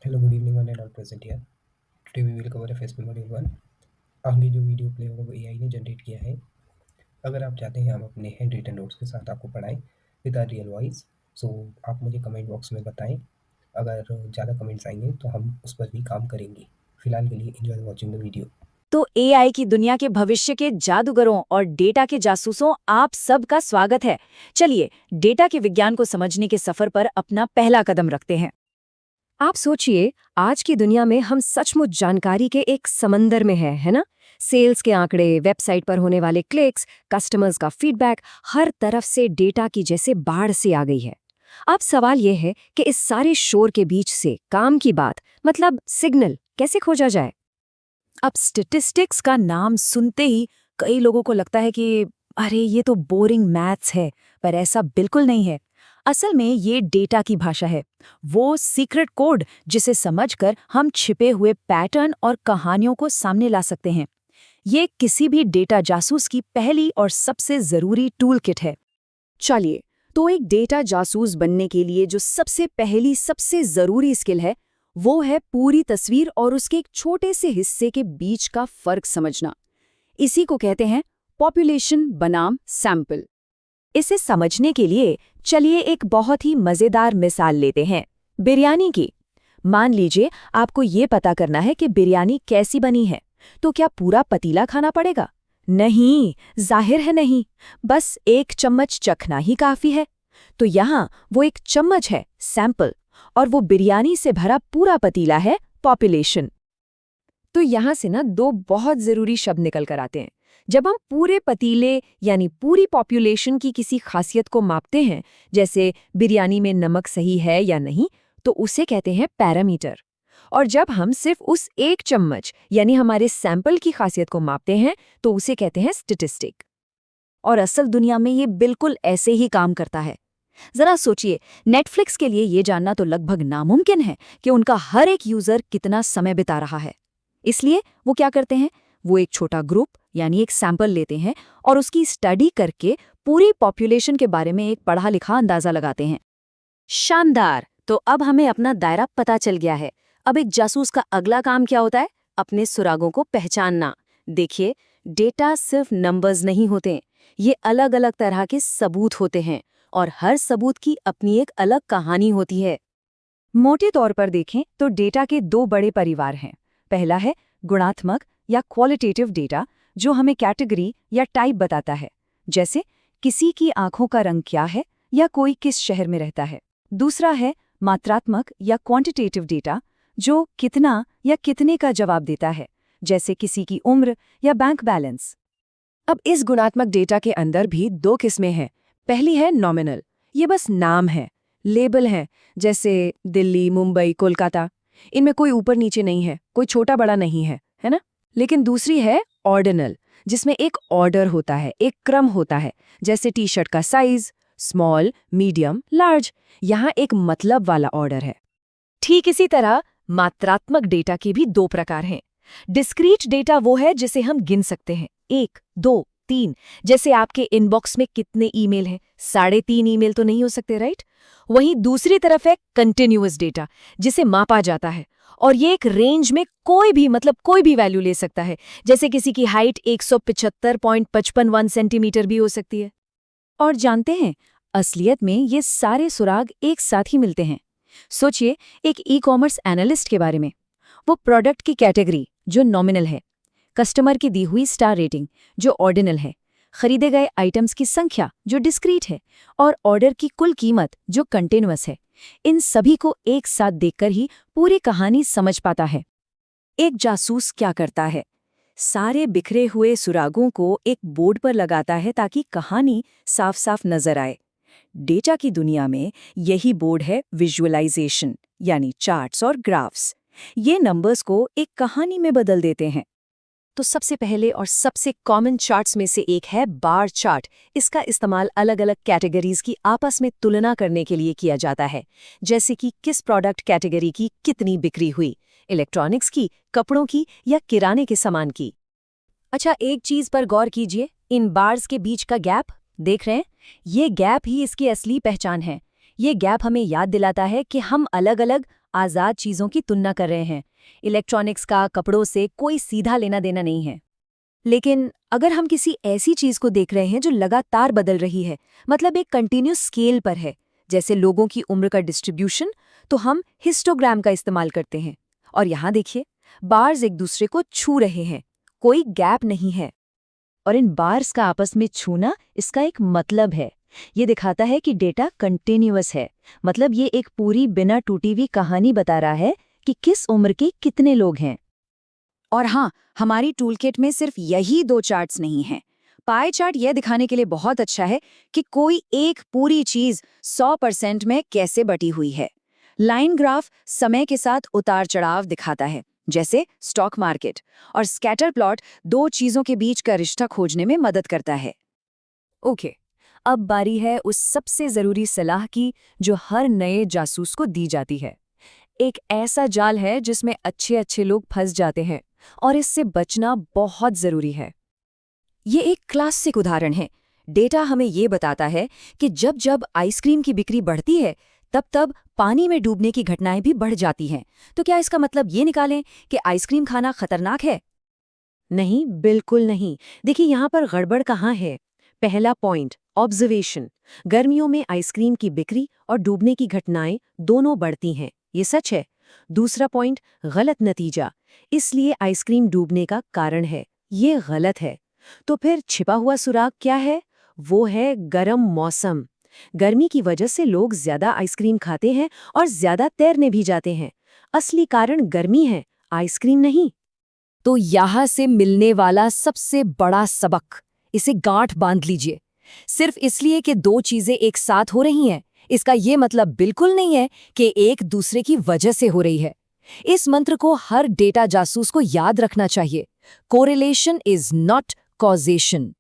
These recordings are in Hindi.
Hello, good evening, one and all present here. Today we will cover FSP Module 1. आगे जो वीडियो प्ले होगा वो एआई ने जनरेट किया है। अगर आप चाहते हैं हम अपने हैंड रिटन नोट्स के साथ आपको पढ़ाएं विद आर रियल वॉइस, सो आप मुझे कमेंट बॉक्स में बताएं। अगर ज़्यादा कमेंट्स आएंगे तो हम उस पर भी काम करेंगे। फिलहाल के लिए एंजॉय वॉचिंग द वीडियो। तो एआई की दुनिया के भविष्य के जादूगरों और डेटा के जासूसों आप सबका स्वागत है। चलिए डेटा के विज्ञान को समझने के सफर पर अपना पहला कदम रखते हैं। आप सोचिए, आज की दुनिया में हम सचमुच जानकारी के एक समंदर में हैं, है ना? सेल्स के आंकड़े, वेबसाइट पर होने वाले क्लिक्स, कस्टमर्स का फीडबैक, हर तरफ से डेटा की जैसे बाढ़ से आ गई है। अब सवाल यह है कि इस सारे शोर के बीच से काम की बात, मतलब सिग्नल, कैसे खोजा जाए? अब स्टैटिस्टिक्स का नाम सुनते ही कई लोगों को लगता है कि अरे ये तो बोरिंग मैथ्स है, पर ऐसा बिल्कुल नहीं है। असल में ये डेटा की भाषा है, वो सीक्रेट कोड जिसे समझकर हम छिपे हुए पैटर्न और कहानियों को सामने ला सकते हैं। ये किसी भी डेटा जासूस की पहली और सबसे जरूरी टूल किट है। चलिए, तो एक डेटा जासूस बनने के लिए जो सबसे पहली सबसे जरूरी स्किल है, वो है पूरी तस्वीर और उसके एक छोटे से हिस्से के बीच का फर्क समझना। इसी को कहते हैं पॉपुलेशन बनाम सैंपल। इसे समझने के लिए चलिए एक बहुत ही मजेदार मिसाल लेते हैं, बिरयानी की। मान लीजिए आपको ये पता करना है कि बिरयानी कैसी बनी है, तो क्या पूरा पतीला खाना पड़ेगा? नहीं, जाहिर है नहीं। बस एक चम्मच चखना ही काफी है। तो यहाँ वो एक चम्मच है, सैंपल, और वो बिरयानी से भरा पूरा पतीला है, पॉपुलेशन। तो यहाँ से ना दो बहुत जरूरी शब्द निकल कर आते हैं। जब हम पूरे पतीले यानी पूरी पॉपुलेशन की किसी खासियत को मापते हैं, जैसे बिरयानी में नमक सही है या नहीं, तो उसे कहते हैं पैरामीटर। और जब हम सिर्फ उस एक चम्मच यानी हमारे सैंपल की खासियत को मापते हैं, तो उसे कहते हैं स्टैटिस्टिक। और असल दुनिया में ये बिल्कुल ऐसे ही काम करता है। जरा सोचिए, नेटफ्लिक्स के लिए ये जानना तो लगभग नामुमकिन है कि उनका हर एक यूजर कितना समय बिता रहा है। इसलिए वो क्या करते हैं, वो एक छोटा ग्रुप यानी एक सैंपल लेते हैं और उसकी स्टडी करके पूरी पॉपुलेशन के बारे में एक पढ़ा लिखा अंदाजा लगाते हैं। शानदार! तो अब हमें अपना दायरा पता चल गया है। अब एक जासूस का अगला काम क्या होता है? अपने सुरागों को पहचानना। देखिए, डेटा सिर्फ नंबर्स नहीं होते, ये अलग अलग तरह के सबूत होते हैं, और हर सबूत की अपनी एक अलग कहानी होती है। मोटे तौर पर देखें तो डेटा के दो बड़े परिवार हैं। पहला है गुणात्मक या क्वालिटेटिव डेटा, जो हमें कैटेगरी या टाइप बताता है, जैसे किसी की आंखों का रंग क्या है या कोई किस शहर में रहता है। दूसरा है मात्रात्मक या क्वांटिटेटिव डेटा, जो कितना या कितने का जवाब देता है, जैसे किसी की उम्र या बैंक बैलेंस। अब इस गुणात्मक डेटा के अंदर भी दो किस्में हैं। पहली है नॉमिनल, ये बस नाम है, लेबल है, जैसे दिल्ली, मुंबई, कोलकाता। इनमें कोई ऊपर नीचे नहीं है, कोई छोटा बड़ा नहीं है, है ना? लेकिन दूसरी है ऑर्डिनल, जिसमें एक ऑर्डर होता है, एक क्रम होता है, जैसे टी शर्ट का साइज, स्मॉल, मीडियम, लार्ज। यहाँ एक मतलब वाला ऑर्डर है। ठीक इसी तरह मात्रात्मक डेटा के भी दो प्रकार हैं। डिस्क्रीट डेटा वो है जिसे हम गिन सकते हैं, 1, 2, 3। जैसे आपके इनबॉक्स में कितने ईमेल हैं, 3.5 ईमेल तो नहीं हो सकते, राइट? वहीं दूसरी तरफ है कंटिन्यूअस डेटा, जिसे मापा जाता है, और ये एक रेंज में कोई भी मतलब कोई भी वैल्यू ले सकता है, जैसे किसी की हाइट 175.55 सेंटीमीटर भी हो सकती है। और जानते हैं, असलियत में ये सारे सुराग एक साथ ही मिलते हैं। सोचिए एक ई कॉमर्स एनालिस्ट के बारे में। वो प्रोडक्ट की कैटेगरी जो नॉमिनल है, कस्टमर की दी हुई स्टार रेटिंग जो ऑर्डिनल है, खरीदे गए आइटम्स की संख्या जो डिस्क्रीट है, और ऑर्डर की कुल कीमत जो कंटिन्यूअस है। इन सभी को एक साथ देखकर ही पूरी कहानी समझ पाता है। एक जासूस क्या करता है? सारे बिखरे हुए सुरागों को एक बोर्ड पर लगाता है ताकि कहानी साफ साफ नजर आए। डेटा की दुनिया में यही बोर्ड है विजुअलाइजेशन, यानी चार्ट्स और ग्राफ्स। ये नंबर्स को एक कहानी में बदल देते हैं। तो सबसे पहले और सबसे कॉमन चार्ट्स में से एक है बार चार्ट। इसका इस्तेमाल अलग अलग कैटेगरीज की आपस में तुलना करने के लिए किया जाता है, जैसे कि किस प्रोडक्ट कैटेगरी की कितनी बिक्री हुई, इलेक्ट्रॉनिक्स की, कपड़ों की या किराने के सामान की। अच्छा, एक चीज पर गौर कीजिए, इन बार्स के बीच का गैप देख रहे हैं? ये गैप ही इसकी असली पहचान है। ये गैप हमें याद दिलाता है कि हम अलग-अलग आज़ाद चीज़ों की तुलना कर रहे हैं। इलेक्ट्रॉनिक्स का कपड़ों से कोई सीधा लेना देना नहीं है। लेकिन अगर हम किसी ऐसी चीज़ को देख रहे हैं जो लगातार बदल रही है, मतलब एक कंटिन्यूस स्केल पर है, जैसे लोगों की उम्र का डिस्ट्रीब्यूशन, तो हम हिस्टोग्राम का इस्तेमाल करते हैं। और यहाँ देखिए, बार्स एक दूसरे को छू रहे हैं, कोई गैप नहीं है। और इन बार्स का आपस में छूना, इसका एक मतलब है। ये दिखाता है कि डेटा कंटिन्यूअस है, मतलब ये एक पूरी बिना टूटी हुई कहानी बता रहा है कि किस उम्र के कितने लोग हैं। और हाँ, हमारी टूलकिट में सिर्फ यही 2 चार्ट्स नहीं हैं। पाई चार्ट यह दिखाने के लिए बहुत अच्छा है कि कोई एक पूरी चीज 100% में कैसे बटी हुई है। लाइन ग्राफ समय के साथ उतार चढ़ाव दिखाता है, जैसे स्टॉक मार्केट। और स्कैटर प्लॉट 2 चीजों के बीच का रिश्ता खोजने में मदद करता है। ओके, अब बारी है उस सबसे जरूरी सलाह की जो हर नए जासूस को दी जाती है। एक ऐसा जाल है जिसमें अच्छे अच्छे लोग फंस जाते हैं और इससे बचना बहुत जरूरी है। ये एक क्लासिक उदाहरण है। डेटा हमें ये बताता है कि जब जब आइसक्रीम की बिक्री बढ़ती है, तब तब पानी में डूबने की घटनाएं भी बढ़ जाती हैं। तो क्या इसका मतलब ये निकालें कि आइसक्रीम खाना खतरनाक है? नहीं, बिल्कुल नहीं। देखिए, यहाँ पर गड़बड़ कहाँ है। पहला पॉइंट, ऑब्जर्वेशन। गर्मियों में आइसक्रीम की बिक्री और डूबने की घटनाएं दोनों बढ़ती हैं, ये सच है। दूसरा पॉइंट, गलत नतीजा। इसलिए आइसक्रीम डूबने का कारण है, ये गलत है। तो फिर छिपा हुआ सुराग क्या है? वो है गर्म मौसम। गर्मी की वजह से लोग ज्यादा आइसक्रीम खाते हैं और ज्यादा तैरने भी जाते हैं। असली कारण गर्मी है, आइसक्रीम नहीं। तो यहाँ से मिलने वाला सबसे बड़ा सबक, इसे गांठ बांध लीजिए। सिर्फ इसलिए कि 2 चीजें एक साथ हो रही हैं, इसका ये मतलब बिल्कुल नहीं है कि एक दूसरे की वजह से हो रही है। इस मंत्र को हर डेटा जासूस को याद रखना चाहिए। Correlation is not causation.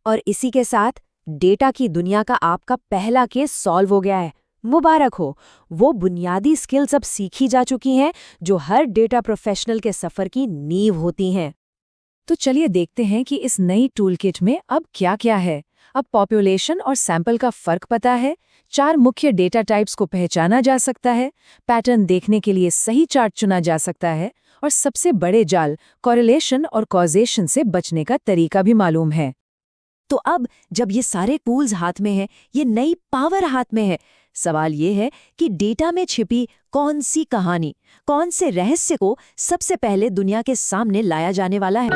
और इसी के साथ डेटा की दुनिया का आपका पहला केस सॉल्व हो गया है। मुबारक हो, वो बुनियादी स्किल्स अब सीखी जा चुकी हैं जो हर डेटा प्रोफेशनल के सफर की नींव होती हैं। तो चलिए देखते हैं कि इस नई टूलकिट में अब क्या क्या है। अब पॉपुलेशन और सैंपल का फर्क पता है, 4 मुख्य डेटा टाइप्स को पहचाना जा सकता है, पैटर्न देखने के लिए सही चार्ट चुना जा सकता है, और सबसे बड़े जाल कॉरिलेशन और कॉजेशन से बचने का तरीका भी मालूम है। तो अब जब ये सारे टूल्स हाथ में हैं, ये नई पावर हाथ में है, सवाल ये है कि डेटा में छिपी कौन सी कहानी, कौन से रहस्य को सबसे पहले दुनिया के सामने लाया जाने वाला है।